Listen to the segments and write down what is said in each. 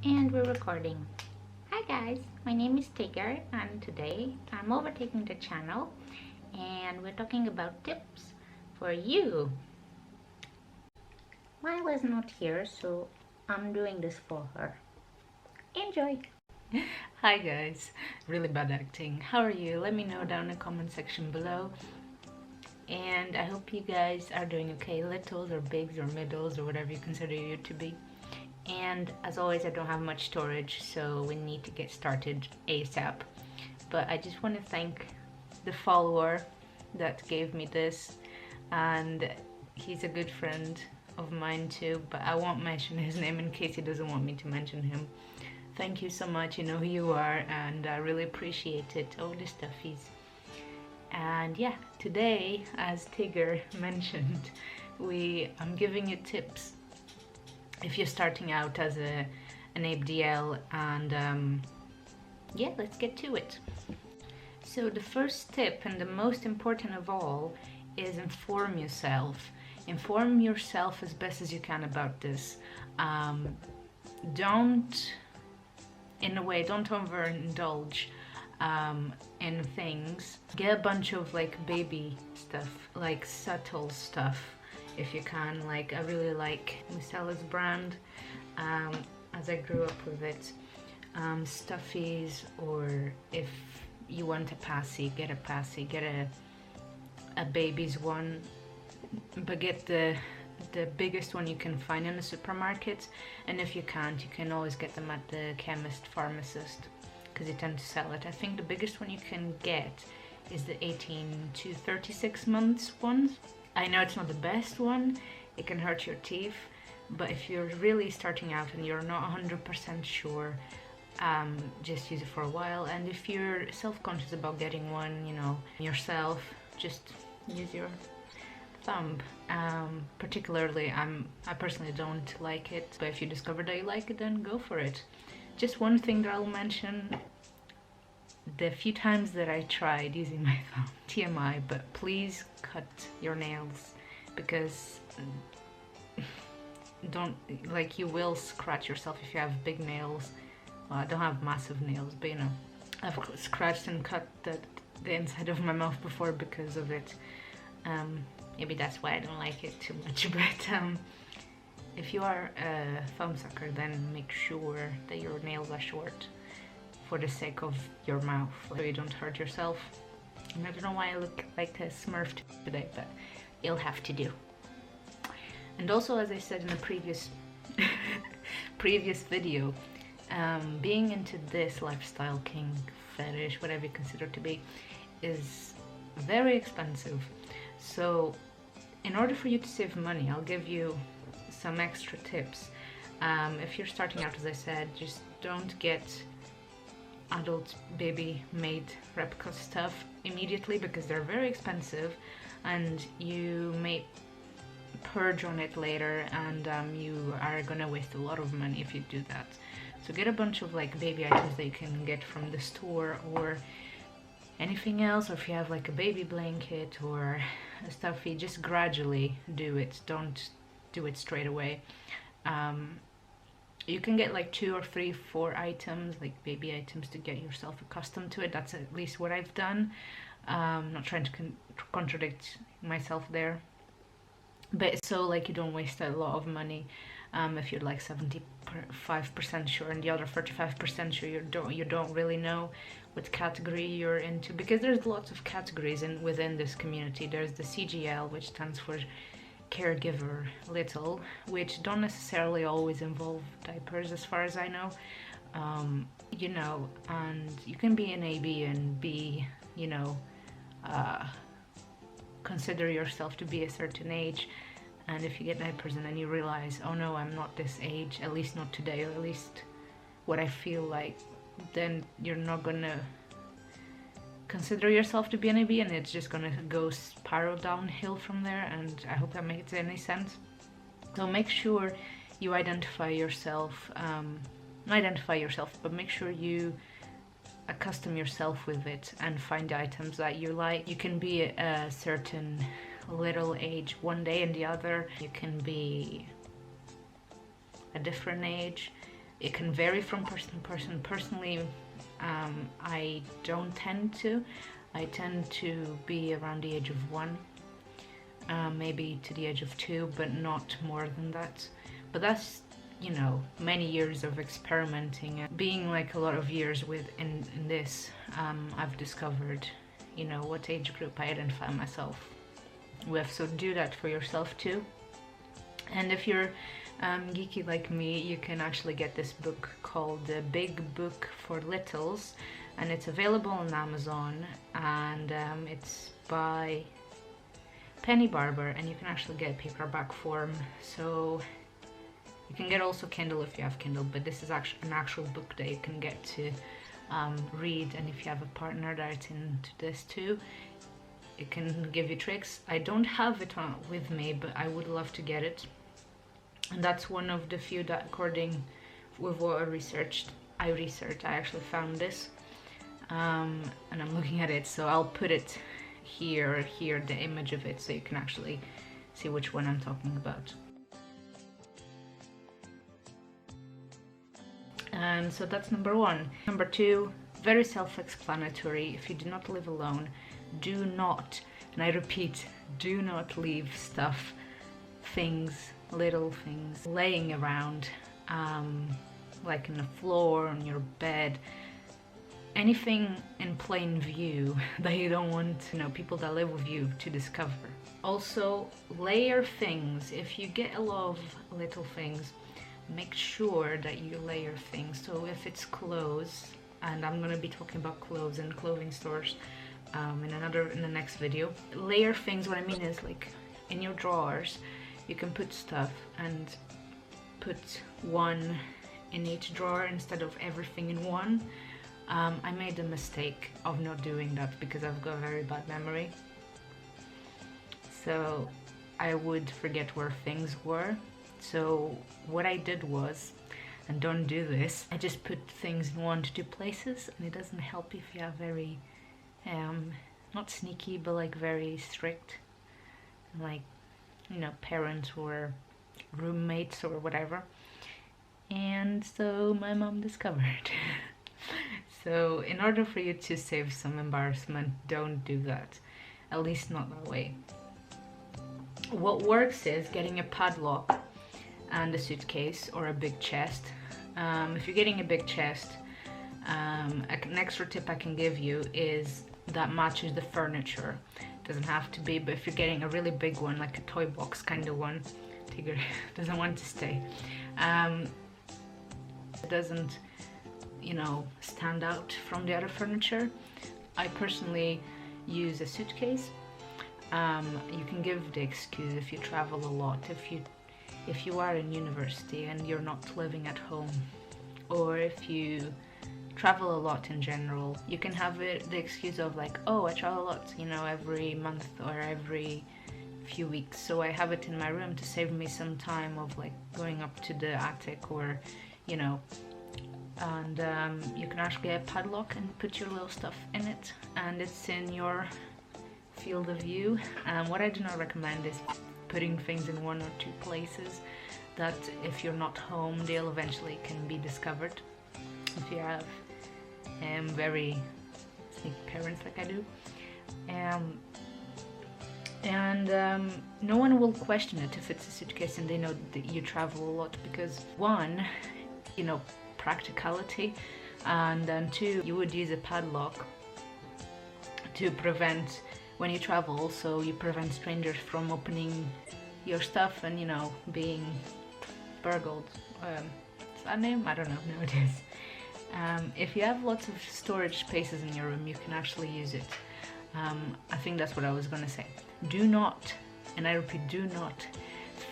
And we're recording. Hi guys, my name is Tigger and today I'm overtaking the channel and we're talking about tips for you. Mila is not here, so I'm doing this for her. Enjoy! Hi guys, really bad acting. How are you? Let me know down in the comment section below. And I hope you guys are doing okay, littles or bigs or middles or whatever you consider you to be. And as always, I don't have much storage, so we need to get started ASAP. But I just want to thank the follower that gave me this, and he's a good friend of mine too, but I won't mention his name in case he doesn't want me to mention him. Thank you so much, you know who you are, and I really appreciate it. Oh, the stuffies. And yeah, today, as Tigger mentioned, I'm giving you tips if you're starting out as an ABDL, and yeah, let's get to it. So the first tip, and the most important of all, is inform yourself. Inform yourself as best as you can about this. Don't overindulge in things. Get a bunch of like baby stuff, like subtle stuff if you can. Like I really like Micella's brand, as I grew up with it. Stuffies, or if you want a passy, get a passy, get a baby's one, but get the biggest one you can find in the supermarket, and if you can't, you can always get them at the chemist, pharmacist, because they tend to sell it. I think the biggest one you can get is the 18 to 36 months ones. I know it's not the best one, it can hurt your teeth, but if you're really starting out and you're not 100% sure, just use it for a while. And if you're self-conscious about getting one, you know, yourself, just use your thumb. Particularly, I personally don't like it, but if you discover that you like it, then go for it. Just one thing that I'll mention: the few times that I tried using my thumb, TMI, but please cut your nails, because you will scratch yourself if you have big nails. Well, I don't have massive nails, but you know, I've scratched and cut the inside of my mouth before because of it. Maybe that's why I don't like it too much, but if you are a thumb sucker, then make sure that your nails are short for the sake of your mouth, so you don't hurt yourself. And I don't know why I look like a Smurf today, but it'll have to do. And also, as I said in the previous video, being into this lifestyle, kink, fetish, whatever you consider to be, is very expensive. So in order for you to save money, I'll give you some extra tips. If you're starting out, as I said, just don't get adult baby made replica stuff immediately, because they're very expensive and you may purge on it later, and you are gonna waste a lot of money if you do that. So get a bunch of like baby items that you can get from the store or anything else, or if you have like a baby blanket or a stuffy, just gradually do it. Don't do it straight away. You can get like 2 or 3, 4 items, like baby items, to get yourself accustomed to it. That's at least what I've done. Not trying to contradict myself there, but so like you don't waste a lot of money. If you're like 75% sure and the other 35% sure, you don't really know what category you're into, because there's lots of categories within this community. There's the CGL, which stands for caregiver little, which don't necessarily always involve diapers as far as I know. You know, and you can be an AB and be, you know, consider yourself to be a certain age, and if you get diapers and then you realize, oh no, I'm not this age, at least not today, or at least what I feel like, then you're not gonna consider yourself to be an AB, and it's just gonna go spiral downhill from there. And I hope that makes any sense. So make sure you identify yourself, but make sure you accustom yourself with it and find items that you like. You can be a certain little age one day and the other you can be a different age. It can vary from person to person. Personally, I don't tend to. I tend to be around the age of 1, maybe to the age of 2, but not more than that. But that's, you know, many years of experimenting and being like a lot of years in this. I've discovered, you know, what age group I identify myself with. So do that for yourself too. And if you're geeky like me, you can actually get this book called The Big Book for Littles, and it's available on Amazon, and it's by Penny Barber, and you can actually get paperback form. So you can get also Kindle if you have Kindle, but this is actually an actual book that you can get to read, and if you have a partner that's into this too, it can give you tricks. I don't have it with me, but I would love to get it. And that's one of the few that, according with what I researched, I actually found this. And I'm looking at it, so I'll put it here, the image of it, so you can actually see which one I'm talking about. And so that's number 1. Number 2, very self-explanatory. If you do not live alone, do not, and I repeat, do not leave stuff, things, little things laying around, like on the floor, on your bed, anything in plain view that you don't want, you know, people that live with you to discover. Also, layer things. If you get a lot of little things, make sure that you layer things. So if it's clothes, and I'm gonna be talking about clothes and clothing stores in the next video. Layer things, what I mean is, like, in your drawers, you can put stuff and put one in each drawer instead of everything in one. I made the mistake of not doing that because I've got a very bad memory. So I would forget where things were. So what I did was, and don't do this, I just put things in 1 to 2 places, and it doesn't help if you have very, not sneaky, but like very strict, like, you know, parents or roommates or whatever. And so my mom discovered. So in order for you to save some embarrassment, don't do that. At least not that way. What works is getting a padlock and a suitcase or a big chest. If you're getting a big chest, an extra tip I can give you is that matches the furniture. Doesn't have to be, but if you're getting a really big one, like a toy box kind of one, Tigger doesn't want to stay. It doesn't, you know, stand out from the other furniture. I personally use a suitcase. You can give the excuse if you travel a lot, if you are in university and you're not living at home, or if you travel a lot in general, you can have the excuse of like, oh, I travel a lot, you know, every month or every few weeks, so I have it in my room to save me some time of like going up to the attic, or, you know, and you can actually get a padlock and put your little stuff in it, and it's in your field of view. What I do not recommend is putting things in 1 or 2 places that if you're not home, they'll eventually can be discovered. If you have very sneaky parents like I do. No one will question it if it's a suitcase and they know that you travel a lot, because 1, you know, practicality, and then 2, you would use a padlock to prevent, when you travel, so you prevent strangers from opening your stuff and, you know, being burgled. Is that name? I don't know. No, it is. If you have lots of storage spaces in your room, you can actually use it. I think that's what I was gonna say. Do not, and I repeat, do not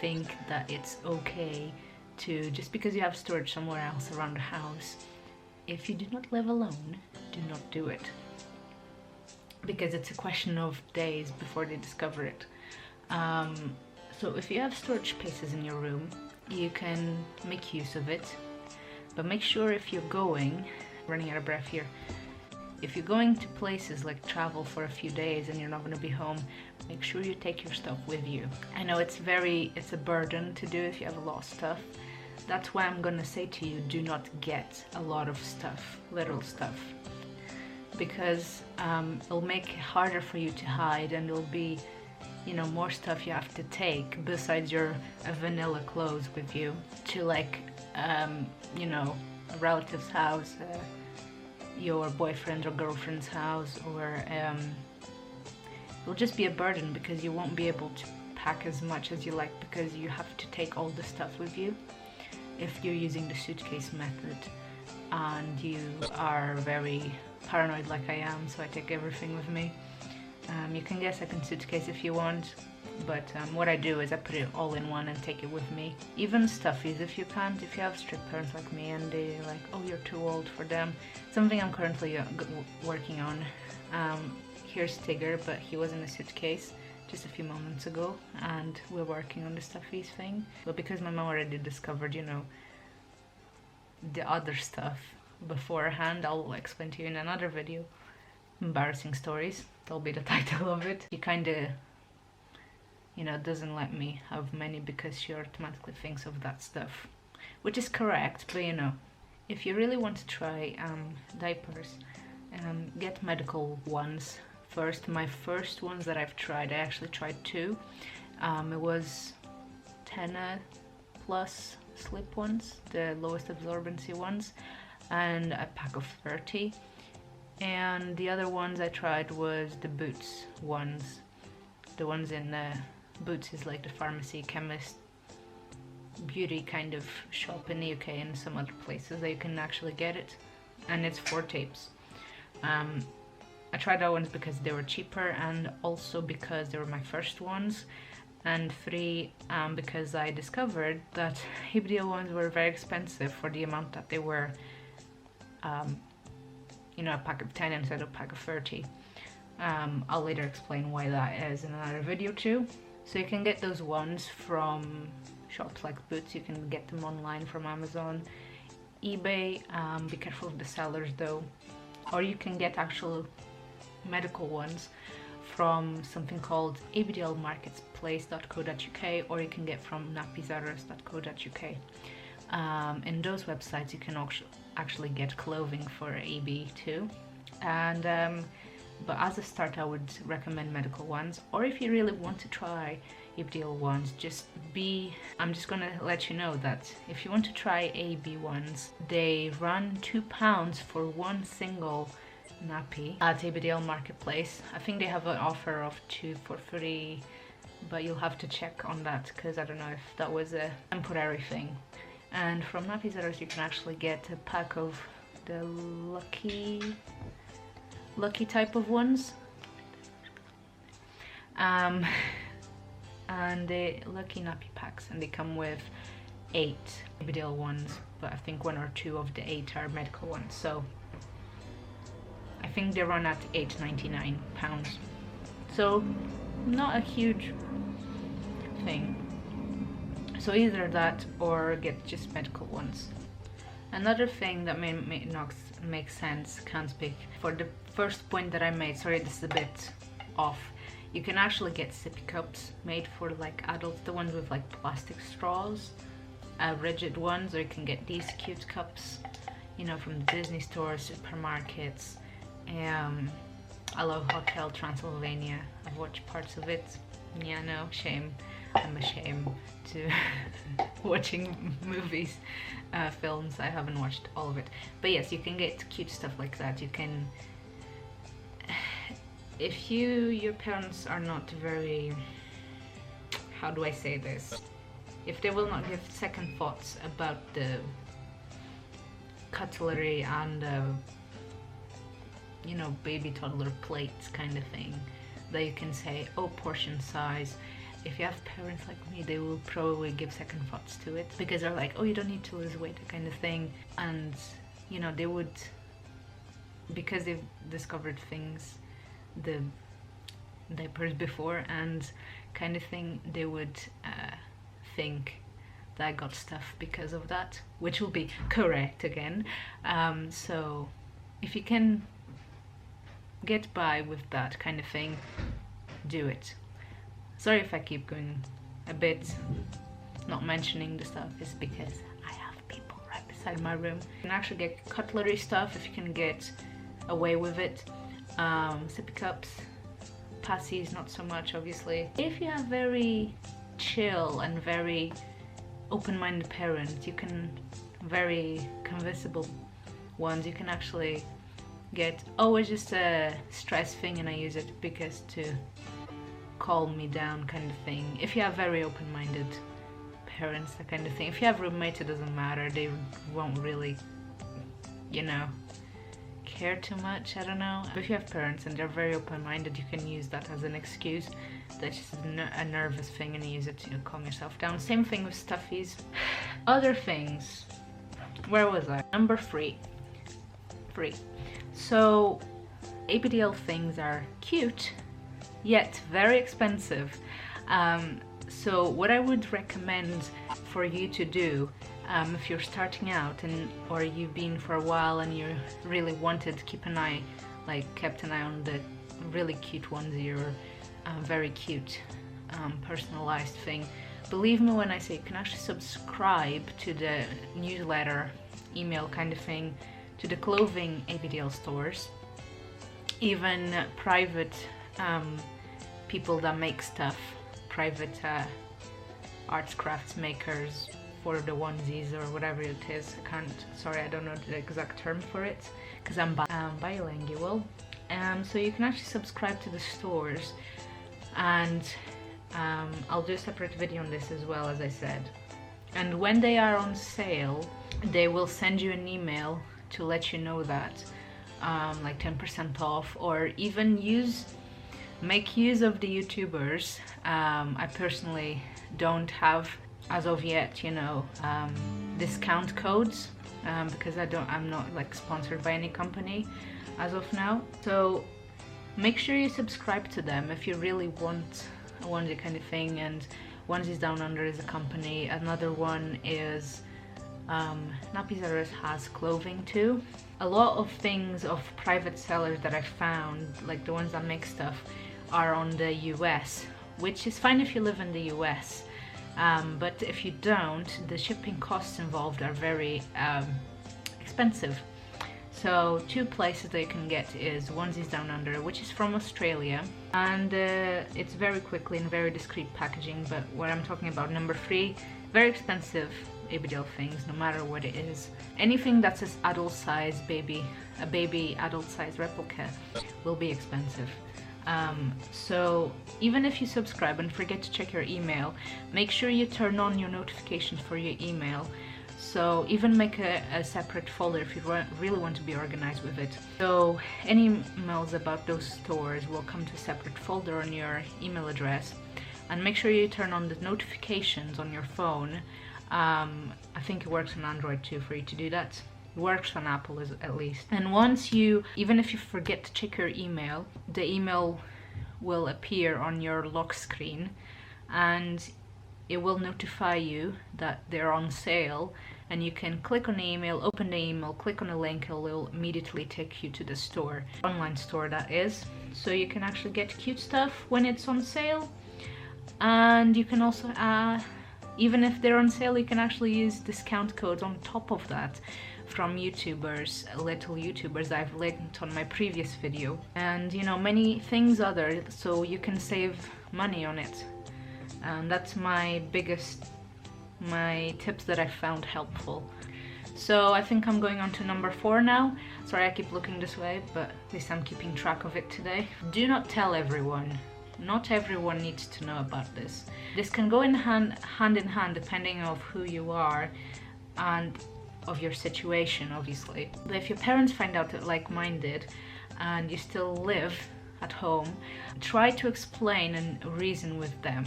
think that it's okay to, just because you have storage somewhere else around the house, if you do not live alone, do not do it. Because it's a question of days before they discover it. So if you have storage spaces in your room, you can make use of it, but make sure if you're going, running out of breath here, if you're going to places like travel for a few days and you're not going to be home, make sure you take your stuff with you. I know it's a burden to do if you have a lot of stuff, that's why I'm gonna say to you, do not get a lot of stuff, little stuff, because it'll make it harder for you to hide, and it'll be, you know, more stuff you have to take besides your vanilla clothes with you to, like, you know, a relative's house, your boyfriend or girlfriend's house, or it'll just be a burden because you won't be able to pack as much as you like, because you have to take all the stuff with you if you're using the suitcase method and you are very paranoid like I am, so I take everything with me. You can get a second suitcase if you want, but what I do is I put it all in one and take it with me. Even stuffies, if you can't, if you have strict parents like me and they're like, oh, you're too old for them. Something I'm currently working on. Here's Tigger, but he was in a suitcase just a few moments ago, and we're working on the stuffies thing. But because my mom already discovered, you know, the other stuff beforehand, I'll explain to you in another video. Embarrassing stories, that'll be the title of it. She kinda, you know, doesn't let me have many because she automatically thinks of that stuff, which is correct. But you know, if you really want to try diapers, get medical ones first. My first ones that I've tried, I actually tried 2. It was 10 plus slip ones, the lowest absorbency ones, and a pack of 30. And the other ones I tried was the Boots ones. The ones in Boots is like the pharmacy, chemist, beauty kind of shop in the UK and some other places that you can actually get it. And it's 4 tapes. I tried that ones because they were cheaper, and also because they were my first ones, and 3 because I discovered that ABDL ones were very expensive for the amount that they were. You know, a pack of 10 instead of a pack of 30. I'll later explain why that is in another video too. So you can get those ones from shops like Boots, you can get them online from Amazon, eBay, be careful of the sellers though. Or you can get actual medical ones from something called abdlmarketplace.co.uk, or you can get from nappyzaras.co.uk. In those websites you can actually get clothing for AB too, and but as a start I would recommend medical ones. Or if you really want to try ABDL ones, I'm just gonna let you know that if you want to try AB ones, they run £2 for one single nappy at ABDL Marketplace. I think they have an offer of 2 for free, but you'll have to check on that because I don't know if that was a temporary thing. And from NappyZaras you can actually get a pack of the lucky type of ones, and the lucky nappy packs, and they come with 8 ABDL ones, but I think 1 or 2 of the 8 are medical ones, so I think they run at £8.99, so not a huge thing. So either that or get just medical ones. Another thing that may not make sense, can't speak, for the first point that I made, sorry this is a bit off, you can actually get sippy cups made for like adults, the ones with like plastic straws, rigid ones, or you can get these cute cups, you know, from the Disney stores, supermarkets. I love Hotel Transylvania, I've watched parts of it. Yeah, no, shame. I'm ashamed to watching movies, films. I haven't watched all of it, but yes, you can get cute stuff like that. You can, if your parents are not very, how do I say this, if they will not give second thoughts about the cutlery and you know, baby toddler plates kind of thing, that you can say, oh, portion size. If you have parents like me, they will probably give second thoughts to it, because they're like, oh, you don't need to lose weight, that kind of thing. And you know, they would, because they've discovered things, the diapers before and kind of thing, they would think that I got stuff because of that, which will be correct again. So if you can get by with that kind of thing, do it. Sorry if I keep going a bit not mentioning the stuff, is because I outside my room. You can actually get cutlery stuff if you can get away with it. Sippy cups, passies, not so much obviously. If you have very chill and very open-minded parents, you can, very convincible ones, you can actually get, oh, it's just a stress thing and I use it because to calm me down kind of thing. If you have very open-minded parents, that kind of thing. If you have roommates, it doesn't matter, they won't really, you know, care too much, I don't know. But if you have parents and they're very open-minded, you can use that as an excuse. That's just a nervous thing and you use it to calm yourself down. Same thing with stuffies. Other things, where was I? Number 3. So ABDL things are cute, yet very expensive. So what I would recommend for you to do, if you're starting out or you've been for a while and you really wanted to kept an eye on the really cute onesie or very cute personalized thing, believe me when I say you can actually subscribe to the newsletter, email kind of thing, to the clothing ABDL stores, even private people that make stuff, private arts crafts makers for the onesies or whatever it is. I don't know the exact term for it because I'm bilingual. So you can actually subscribe to the stores, and I'll do a separate video on this as well, as I said. And when they are on sale, they will send you an email to let you know that, like 10% off, or even make use of the YouTubers. I personally don't have, as of yet, you know, discount codes because I'm not like sponsored by any company as of now. So make sure you subscribe to them if you really want a onesie kind of thing. And Onesies Down Under is a company. Another one is Nappies R Us has clothing too. A lot of things of private sellers that I found, like the ones that make stuff, are on the US, which is fine if you live in the US. But if you don't, the shipping costs involved are very expensive. So 2 places that you can get is Onesies Down Under, which is from Australia, and it's very quickly and very discreet packaging. But what I'm talking about, number 3, very expensive ABDL things, no matter what it is. Anything that's an adult size a baby adult size replica will be expensive. So even if you subscribe and forget to check your email, make sure you turn on your notifications for your email. So even make a separate folder if you really want to be organized with it. So any emails about those stores will come to a separate folder on your email address. And make sure you turn on the notifications on your phone. I think it works on Android too for you to do that. It works on Apple at least. And once even if you forget to check your email, the email will appear on your lock screen and it will notify you that they're on sale, and you can click on the email, open the email, click on the link, it will immediately take you to the store, online store that is. So you can actually get cute stuff when it's on sale, and you can also even if they're on sale, you can actually use discount codes on top of that from YouTubers, little YouTubers I've linked on my previous video, and you know, many things other, so you can save money on it. And that's my tips that I found helpful. So I think I'm going on to number 4 now. Sorry I keep looking this way, but at least I'm keeping track of it today. Do not tell everyone. Not everyone needs to know about this. This can go hand in hand depending on who you are and of your situation, obviously. But if your parents find out that, like mine did, and you still live at home, try to explain and reason with them.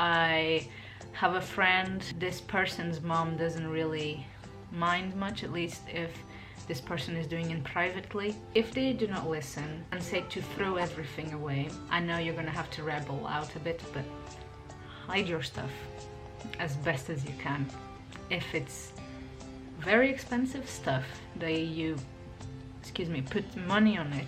I have a friend, this person's mom doesn't really mind much, at least if this person is doing it privately. If they do not listen and say to throw everything away, I know you're gonna have to rebel out a bit, but hide your stuff as best as you can. If it's very expensive stuff that you, put money on it,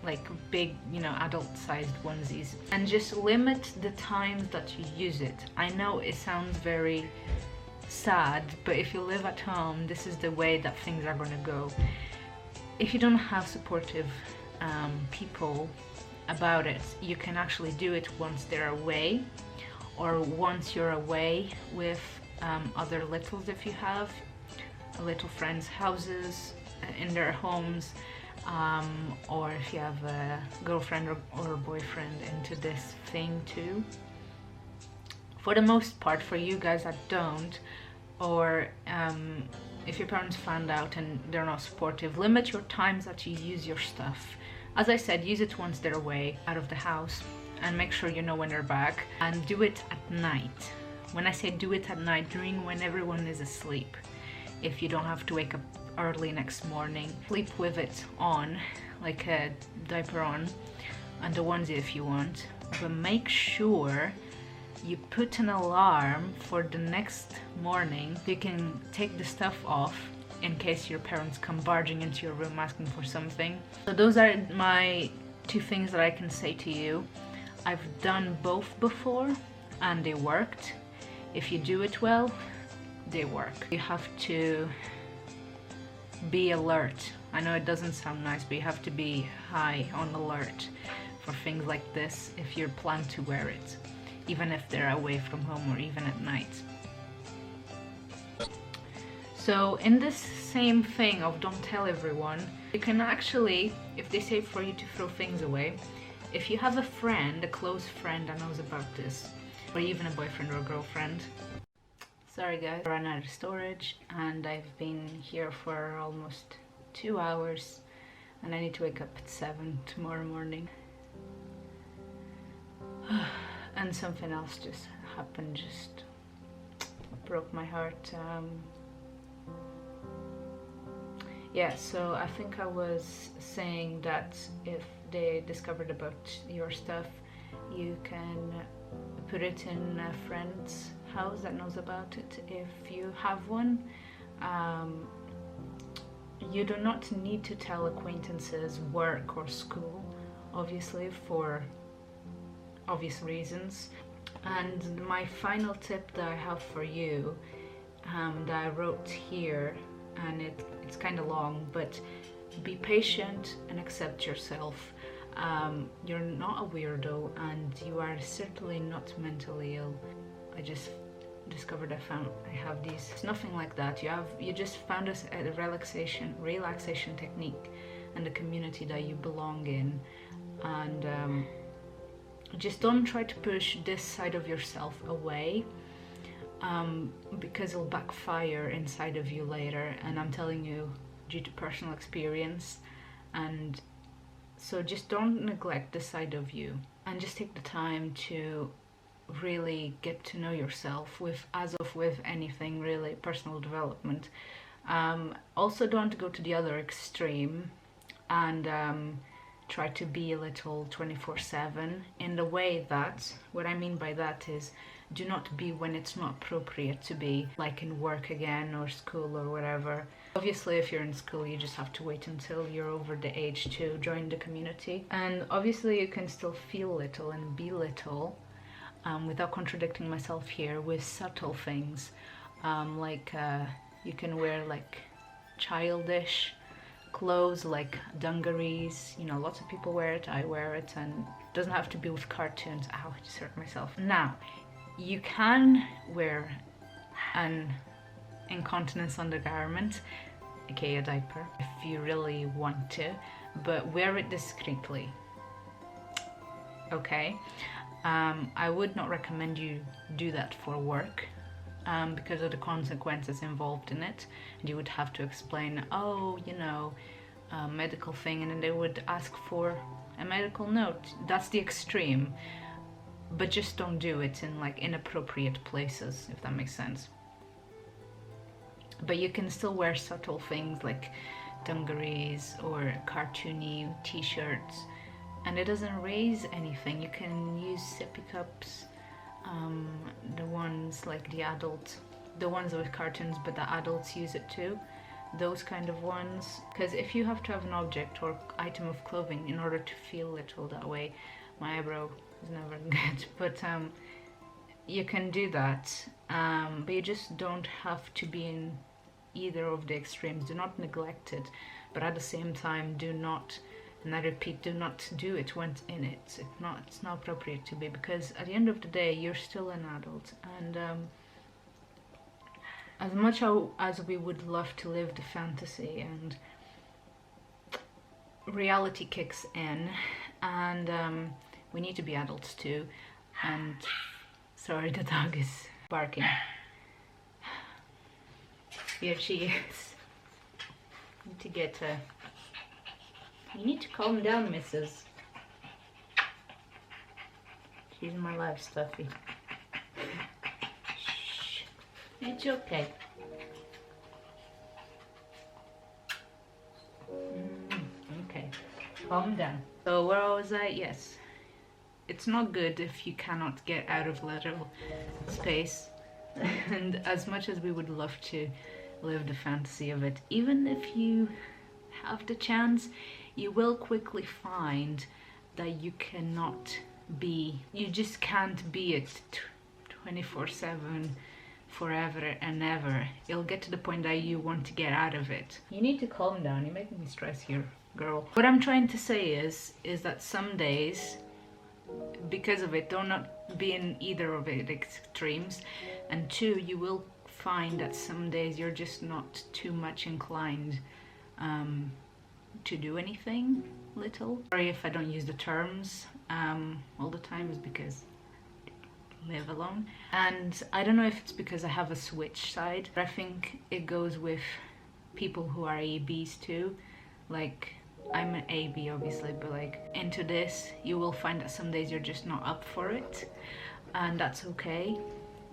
like big, you know, adult-sized onesies, and just limit the times that you use it. I know it sounds very sad, but if you live at home, this is the way that things are gonna go. If you don't have supportive people about it, you can actually do it once they're away, or once you're away with other littles, if you have little friends' houses in their homes, or if you have a girlfriend or boyfriend into this thing too. For the most part, for you guys that don't, or if your parents found out and they're not supportive, limit your times that you use your stuff. As I said, use it once they're away out of the house, and make sure you know when they're back, and do it at night. When I say do it at night, during when everyone is asleep, if you don't have to wake up early next morning. Sleep with it on, like a diaper on, and the onesie if you want, but make sure you put an alarm for the next morning so you can take the stuff off in case your parents come barging into your room asking for something. So those are my two things that I can say to you. I've done both before and they worked. If you do it well, they work. You have to be alert. I know it doesn't sound nice, but you have to be high on alert for things like this if you plan to wear it, even if they're away from home or even at night. So in this same thing of don't tell everyone, you can actually, if they say for you to throw things away, if you have a friend, a close friend that knows about this, or even a boyfriend or a girlfriend. Sorry guys, I ran out of storage and I've been here for almost 2 hours and I need to wake up at 7 tomorrow morning. And something else just happened, just broke my heart. Yeah, so I think I was saying that if they discovered about your stuff, you can put it in a friend's house that knows about it if you have one. You do not need to tell acquaintances, work or school, obviously, for obvious reasons. And my final tip that I have for you, that I wrote here, and it's kind of long, but be patient and accept yourself. You're not a weirdo and you are certainly not mentally ill. I just discovered I have these. It's nothing like that. You just found us a relaxation technique and a community that you belong in, and just don't try to push this side of yourself away, because it'll backfire inside of you later, and I'm telling you due to personal experience. And so just don't neglect this side of you, and just take the time to really get to know yourself, as with anything really, personal development. Also don't go to the other extreme and try to be a little 24/7 in the way that, what I mean by that is, do not be when it's not appropriate to be, like in work again or school or whatever. Obviously if you're in school you just have to wait until you're over the age to join the community, and obviously you can still feel little and be little, without contradicting myself here, with subtle things, like you can wear like childish clothes like dungarees, you know, lots of people wear it, I wear it, and it doesn't have to be with cartoons. Ow, I just hurt myself. Now, you can wear an incontinence undergarment, aka a diaper, if you really want to, but wear it discreetly, okay? I would not recommend you do that for work, because of the consequences involved in it. And you would have to explain, oh, you know, medical thing, and then they would ask for a medical note. That's the extreme, but just don't do it in like inappropriate places, if that makes sense. But you can still wear subtle things like dungarees or cartoony t-shirts, and it doesn't raise anything. You can use sippy cups, the ones like the ones with cartoons, but the adults use it too, those kind of ones. Because if you have to have an object or item of clothing in order to feel little that way, my eyebrow is never good, but you can do that, but you just don't have to be in either of the extremes. Do not neglect it, but at the same time, do not, and I repeat, do not do it when in it. It's not appropriate to be, because at the end of the day, you're still an adult, and as much as we would love to live the fantasy, and reality kicks in, and we need to be adults too. And sorry, the dog is barking. Here she is. Need to get her. You need to calm down, missus. She's my life, Stuffy. Shh. It's okay. Okay, calm down. So where was I? Yes. It's not good if you cannot get out of literal space. And as much as we would love to live the fantasy of it, even if you have the chance, you will quickly find that you cannot be, you just can't be it 24/7 forever and ever. You'll get to the point that you want to get out of it. You need to calm down. You're making me stress here, girl. What I'm trying to say is that some days, because of it, do not be in either of the extremes, and two, you will find that some days you're just not too much inclined to do anything little. Sorry if I don't use the terms all the time, is because I live alone, and I don't know if it's because I have a switch side, but I think it goes with people who are ABs too. Like, I'm an AB obviously, but like into this, you will find that some days you're just not up for it, and that's okay.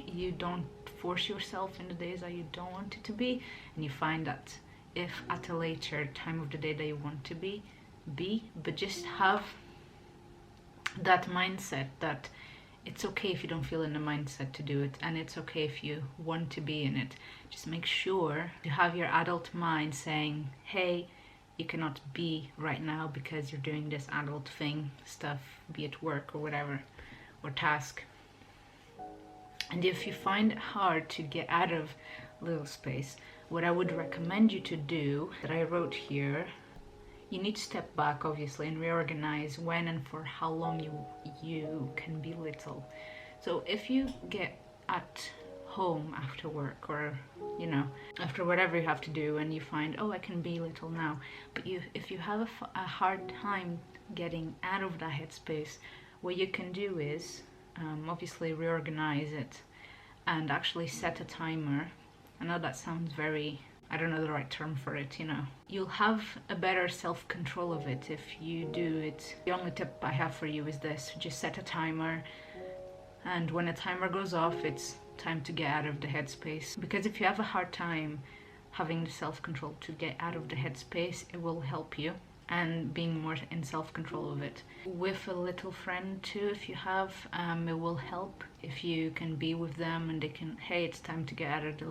You don't force yourself in the days that you don't want it to be, and you find that if at a later time of the day that you want to be, but just have that mindset that it's okay if you don't feel in the mindset to do it, and it's okay if you want to be in it. Just make sure you have your adult mind saying, hey, you cannot be right now because you're doing this adult thing stuff, be it work or whatever, or task. And if you find it hard to get out of little space, what I would recommend you to do, that I wrote here, you need to step back obviously and reorganize when and for how long you can be little. So if you get at home after work, or you know, after whatever you have to do, and you find, oh, I can be little now, but if you have a hard time getting out of that headspace, what you can do is obviously reorganize it and actually set a timer. I know that sounds very, I don't know the right term for it, you know. You'll have a better self-control of it if you do it. The only tip I have for you is this: just set a timer, and when a timer goes off, it's time to get out of the headspace. Because if you have a hard time having the self-control to get out of the headspace, it will help you, and being more in self-control of it. With a little friend too, if you have, it will help if you can be with them and they can, hey, it's time to get out of the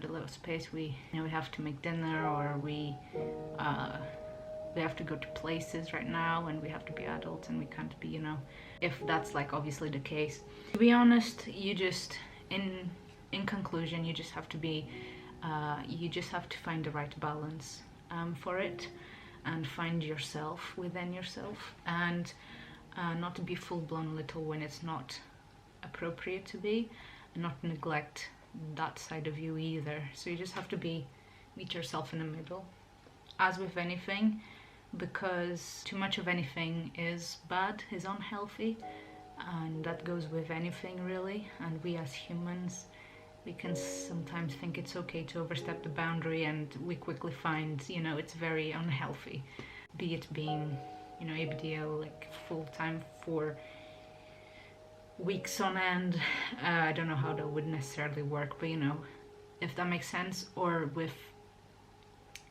little space. We have to make dinner, or we have to go to places right now, and we have to be adults and we can't be, if that's like obviously the case. To be honest, you just, in conclusion, you just have to be, you just have to find the right balance for it, and find yourself within yourself, and not to be full-blown little when it's not appropriate to be, and not neglect that side of you either. So you just have to meet yourself in the middle, as with anything, because too much of anything is bad, is unhealthy, and that goes with anything really. And we as humans, we can sometimes think it's okay to overstep the boundary, and we quickly find, it's very unhealthy. Be it being, ABDL like full-time for weeks on end. I don't know how that would necessarily work, but if that makes sense. Or with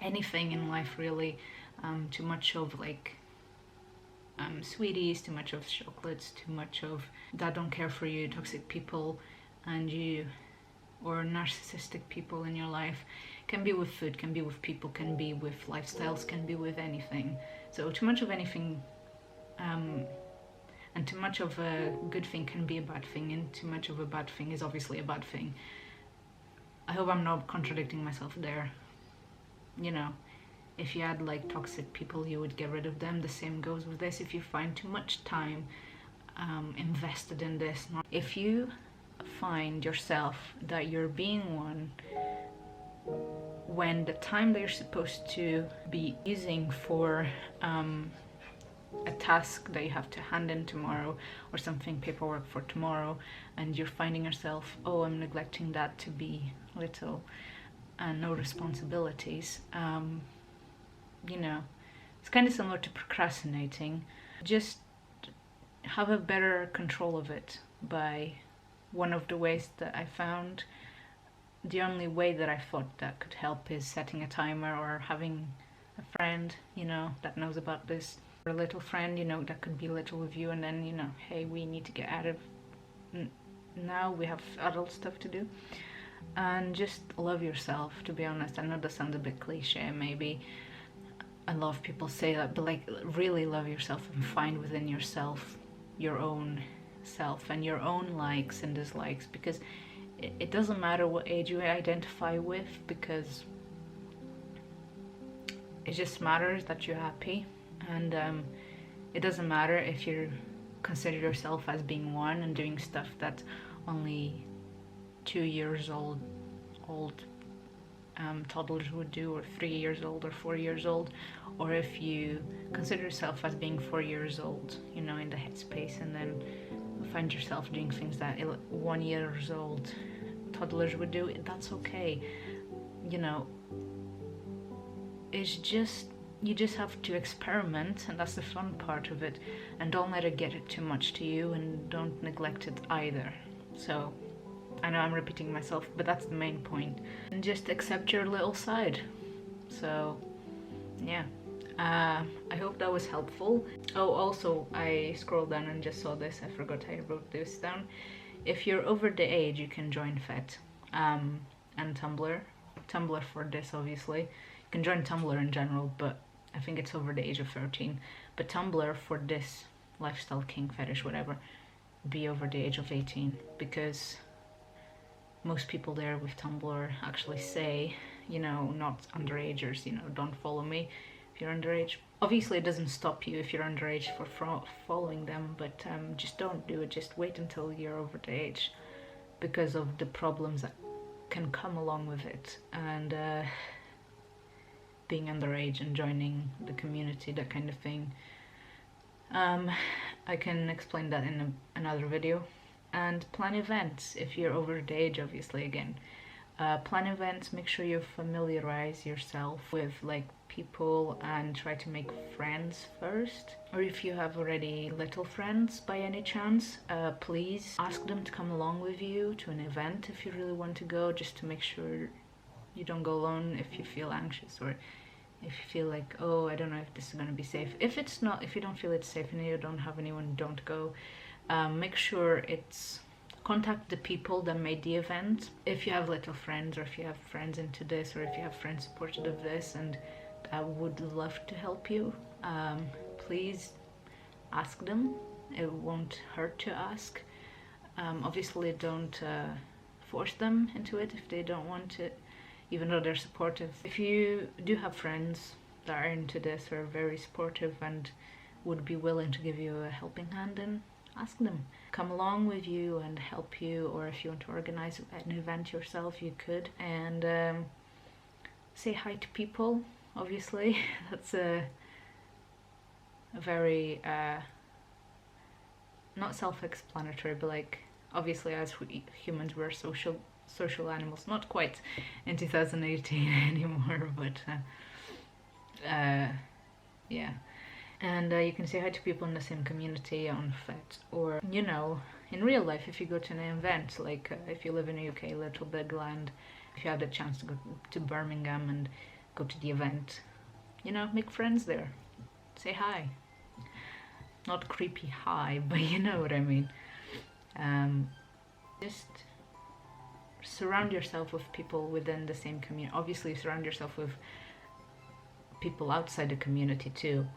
anything in life really, too much of like sweeties, too much of chocolates, too much of that don't care for you, toxic people, or narcissistic people in your life. Can be with food, can be with people, can be with lifestyles, can be with anything. So too much of anything And too much of a good thing can be a bad thing, and too much of a bad thing is obviously a bad thing. I hope I'm not contradicting myself there. You know, if you had like toxic people, you would get rid of them. The same goes with this. If you find too much time invested in this, if you find yourself that you're being one when the time that you're supposed to be using for a task that you have to hand in tomorrow or something, paperwork for tomorrow, and you're finding yourself, oh, I'm neglecting that to be little and no responsibilities, you know, it's kind of similar to procrastinating. Just have a better control of it. By one of the ways that I found, the only way that I thought that could help is setting a timer or having a friend, you know, that knows about this, or a little friend, you know, that could be little with you, and then, you know, hey, we need to get out of now, we have adult stuff to do. And just love yourself, to be honest. I know that sounds a bit cliche, maybe. A lot of people say that, but like, really love yourself and find within yourself your own self and your own likes and dislikes, because it doesn't matter what age you identify with, because it just matters that you're happy. And it doesn't matter if you consider yourself as being one and doing stuff that only 2 years old toddlers would do, or 3 years old, or 4 years old, or if you consider yourself as being 4 years old, you know, in the headspace, and then find yourself doing things that 1 year old toddlers would do, that's okay. You know, it's just, you just have to experiment, and that's the fun part of it, and don't let it get it too much to you, and don't neglect it either. So I know I'm repeating myself, but that's the main point. And just accept your little side. So yeah, I hope that was helpful. Oh, also, I scrolled down and just saw this. I forgot I wrote this down. If you're over the age, you can join FET and Tumblr for this, obviously. You can join Tumblr in general, but I think it's over the age of 13. But Tumblr for this lifestyle, kink, fetish, whatever, be over the age of 18, because most people there with Tumblr actually say, you know, not underagers, you know, don't follow me if you're underage. Obviously it doesn't stop you if you're underage for following them, but just don't do it. Just wait until you're over the age, because of the problems that can come along with it, and being underage and joining the community, that kind of thing. I can explain that in another video. And plan events if you're over the age, obviously. Again, plan events, make sure you familiarize yourself with like people and try to make friends first. Or if you have already little friends by any chance, please ask them to come along with you to an event if you really want to go, just to make sure you don't go alone if you feel anxious, or if you feel like, oh, I don't know if this is going to be safe. If it's not, if you don't feel it's safe and you don't have anyone, don't go. Make sure contact the people that made the event. If you have little friends, or if you have friends into this, or if you have friends supportive of this and that would love to help you, please ask them. It won't hurt to ask. Obviously don't force them into it if they don't want it, even though they're supportive. If you do have friends that are into this, or are very supportive and would be willing to give you a helping hand, then ask them. Come along with you and help you, or if you want to organize an event yourself, you could. And say hi to people, obviously. That's a very, not self-explanatory, but like, obviously as humans we're social animals. Not quite in 2018 anymore, but yeah. And you can say hi to people in the same community on FET, or, you know, in real life, if you go to an event, like if you live in the UK, Little Big Land, if you have the chance to go to Birmingham and go to the event, you know, make friends there. Say hi. Not creepy hi, but you know what I mean. Just surround yourself with people within the same community. Obviously, surround yourself with people outside the community too.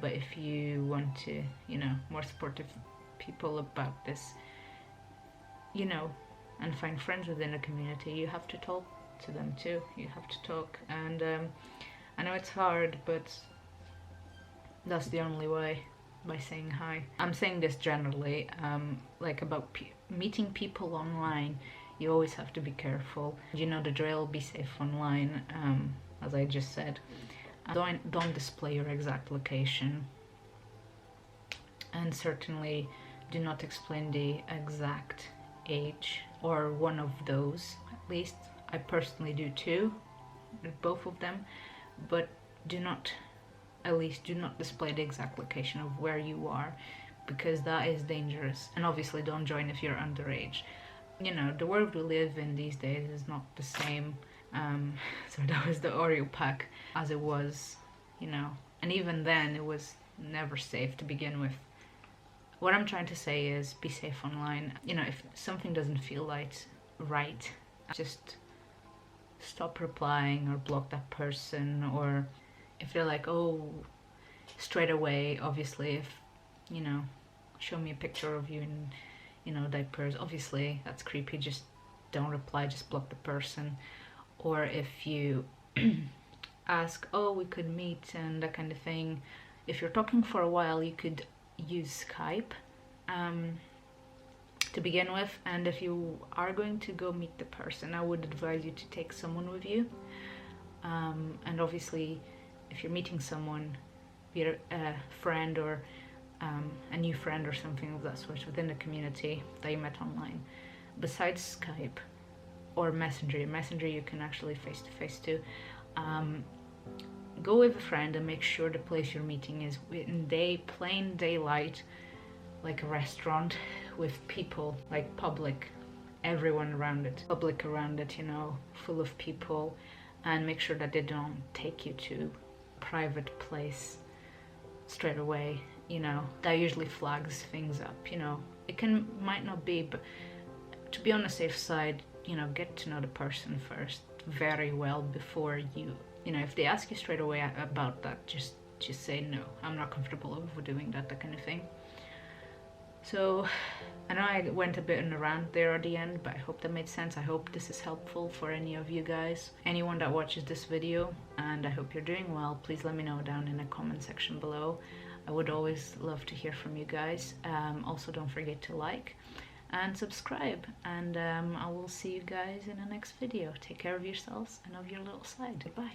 But if you want to, you know, more supportive people about this, you know, and find friends within a community, you have to talk to them too. You have to talk, and I know it's hard, but that's the only way, by saying hi. I'm saying this generally, like about meeting people online. You always have to be careful. You know the drill, be safe online, as I just said. Don't display your exact location, and certainly do not explain the exact age, or one of those at least. I personally do too, both of them, but at least do not display the exact location of where you are, because that is dangerous. And obviously don't join if you're underage. You know, the world we live in these days is not the same. So that was the Oreo pack as it was, you know, and even then it was never safe to begin with. What I'm trying to say is be safe online. You know, if something doesn't feel right, just stop replying or block that person. Or if they're like, oh, straight away, obviously, if, you know, show me a picture of you in, you know, diapers, obviously that's creepy, just don't reply, just block the person. Or if you ask, oh, we could meet and that kind of thing, if you're talking for a while, you could use Skype to begin with. And if you are going to go meet the person, I would advise you to take someone with you. And obviously, if you're meeting someone, be it a friend or a new friend or something of that sort within the community that you met online, besides Skype or Messenger you can actually face-to-face too. Go with a friend and make sure the place you're meeting is in plain daylight, like a restaurant with people, like public, everyone around it, public around it, you know, full of people. And make sure that they don't take you to a private place straight away. You know, that usually flags things up. You know, might not be, but to be on the safe side, you know, get to know the person first very well before you know, if they ask you straight away about that, just say no, I'm not comfortable with doing that kind of thing. So I know I went a bit in a rant there at the end, but I hope that made sense. I hope this is helpful for any of you guys, anyone that watches this video, and I hope you're doing well. Please let me know down in the comment section below. I would always love to hear from you guys. Also, don't forget to like and subscribe, and I will see you guys in the next video. Take care of yourselves and of your little side. Goodbye.